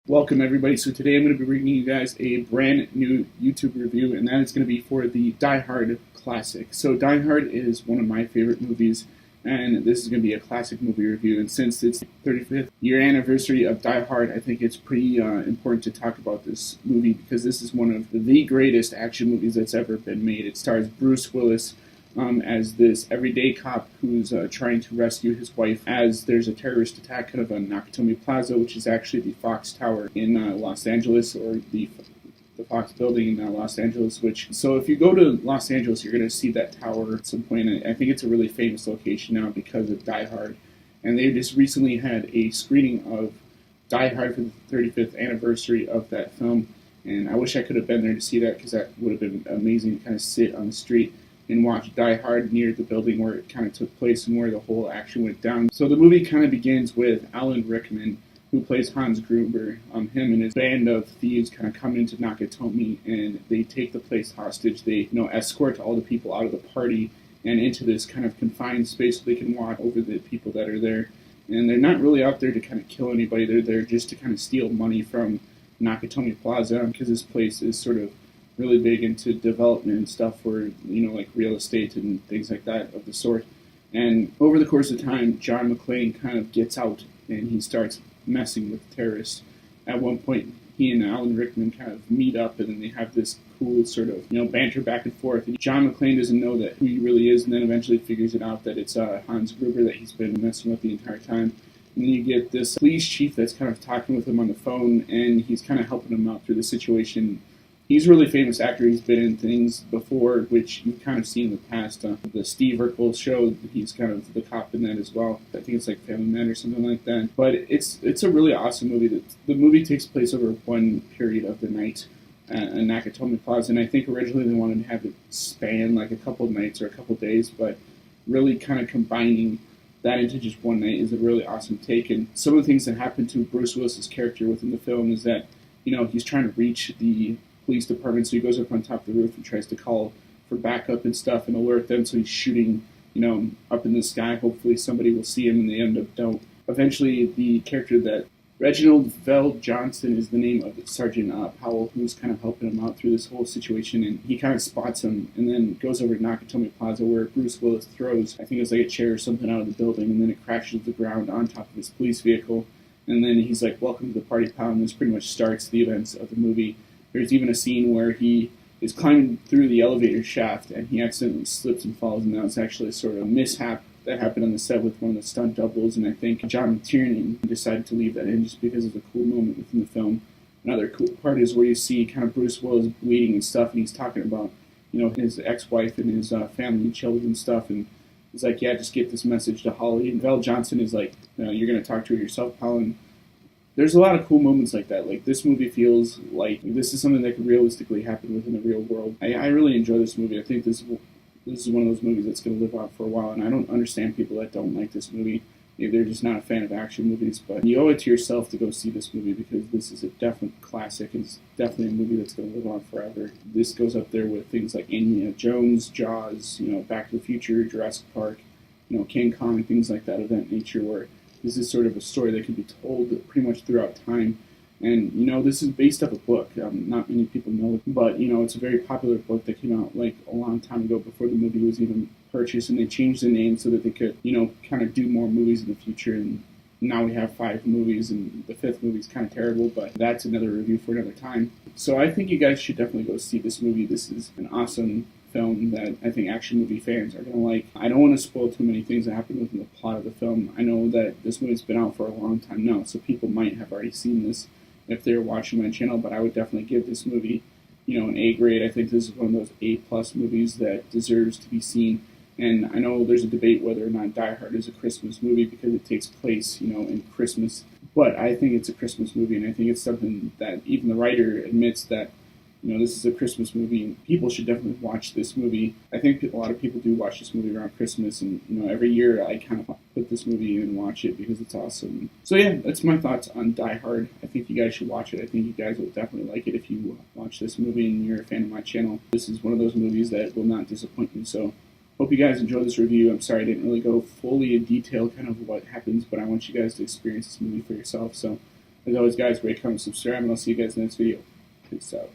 Welcome everybody. So today I'm going to be bringing you guys a brand new YouTube review, and that is going to be for the Die Hard classic. So Die Hard is one of my favorite movies, and this is going to be a classic movie review. And since it's the 35th year anniversary of Die Hard, I think it's pretty important to talk about this movie because this is one of the greatest action movies that's ever been made. It stars Bruce Willis as this everyday cop who's trying to rescue his wife as there's a terrorist attack kind of on Nakatomi Plaza, which is actually the Fox Tower in Los Angeles, or the Fox building in Los Angeles. So if you go to Los Angeles, you're going to see that tower at some point. And I think it's a really famous location now because of Die Hard. And they just recently had a screening of Die Hard for the 35th anniversary of that film. And I wish I could have been there to see that because that would have been amazing to kind of sit on the street and watch Die Hard near the building where it kind of took place and where the whole action went down. So the movie kind of begins with Alan Rickman, who plays Hans Gruber. Him and his band of thieves kind of come into Nakatomi and they take the place hostage. They, escort all the people out of the party and into this kind of confined space so they can watch over the people that are there. And they're not really out there to kind of kill anybody. They're there just to kind of steal money from Nakatomi Plaza because this place is sort of really big into development and stuff for, like real estate and things like that of the sort. And over the course of time, John McClane kind of gets out and he starts messing with terrorists. At one point, he and Alan Rickman kind of meet up and then they have this cool sort of, banter back and forth. And John McClane doesn't know that who he really is and then eventually figures it out that it's Hans Gruber that he's been messing with the entire time. And then you get this police chief that's kind of talking with him on the phone and he's kind of helping him out through the situation. He's a really famous actor. He's been in things before, which you've kind of seen in the past. The Steve Urkel show, he's kind of the cop in that as well. I think it's like Family Man or something like that. But it's a really awesome movie. The movie takes place over one period of the night at Nakatomi Plaza, and I think originally they wanted to have it span like a couple of nights or a couple of days, but really kind of combining that into just one night is a really awesome take. And some of the things that happen to Bruce Willis's character within the film is that, he's trying to reach the police department, so he goes up on top of the roof and tries to call for backup and stuff and alert them, so he's shooting, up in the sky. Hopefully somebody will see him and they end up don't. Eventually the character that Reginald VelJohnson is the name of Sergeant Powell, who's kind of helping him out through this whole situation, and he kind of spots him and then goes over to Nakatomi Plaza where Bruce Willis throws, I think it's like a chair or something out of the building, and then it crashes to the ground on top of his police vehicle, and then he's like, "Welcome to the party, pal," and this pretty much starts the events of the movie. There's even a scene where he is climbing through the elevator shaft and he accidentally slips and falls, and that was actually a sort of mishap that happened on the set with one of the stunt doubles, and I think John McTiernan decided to leave that in just because of the cool moment within the film. Another cool part is where you see kind of Bruce Willis bleeding and stuff, and he's talking about, his ex-wife and his family and children and stuff, and he's like, "Yeah, just get this message to Holly." And VelJohnson is like, "You're going to talk to her yourself, pal." And there's a lot of cool moments like that. Like, this movie feels like this is something that could realistically happen within the real world. I really enjoy this movie. I think this is one of those movies that's going to live on for a while, and I don't understand people that don't like this movie. Maybe they're just not a fan of action movies, but you owe it to yourself to go see this movie because this is a definite classic. It's definitely a movie that's going to live on forever. This goes up there with things like Indiana Jones, Jaws, Back to the Future, Jurassic Park, King Kong, things like that of that nature, where this is sort of a story that can be told pretty much throughout time. And, this is based off a book. Not many people know it, but, it's a very popular book that came out, like, a long time ago before the movie was even purchased, and they changed the name so that they could, kind of do more movies in the future. And now we have 5 movies, and the 5th movie is kind of terrible, but that's another review for another time. So I think you guys should definitely go see this movie. This is an awesome film that I think action movie fans are going to like. I don't want to spoil too many things that happen within the plot of the film. I know that this movie's been out for a long time now, so people might have already seen this if they're watching my channel, but I would definitely give this movie, an A grade. I think this is one of those A+ movies that deserves to be seen. And I know there's a debate whether or not Die Hard is a Christmas movie because it takes place, in Christmas. But I think it's a Christmas movie, and I think it's something that even the writer admits that, this is a Christmas movie, and people should definitely watch this movie. I think a lot of people do watch this movie around Christmas, and, every year I kind of put this movie in and watch it because it's awesome. So yeah, that's my thoughts on Die Hard. I think you guys should watch it. I think you guys will definitely like it if you watch this movie and you're a fan of my channel. This is one of those movies that will not disappoint you, so hope you guys enjoyed this review. I'm sorry I didn't really go fully in detail kind of what happens, but I want you guys to experience this movie for yourself, so As always, guys, rate, comment, subscribe, and I'll see you guys in the next video. Peace out.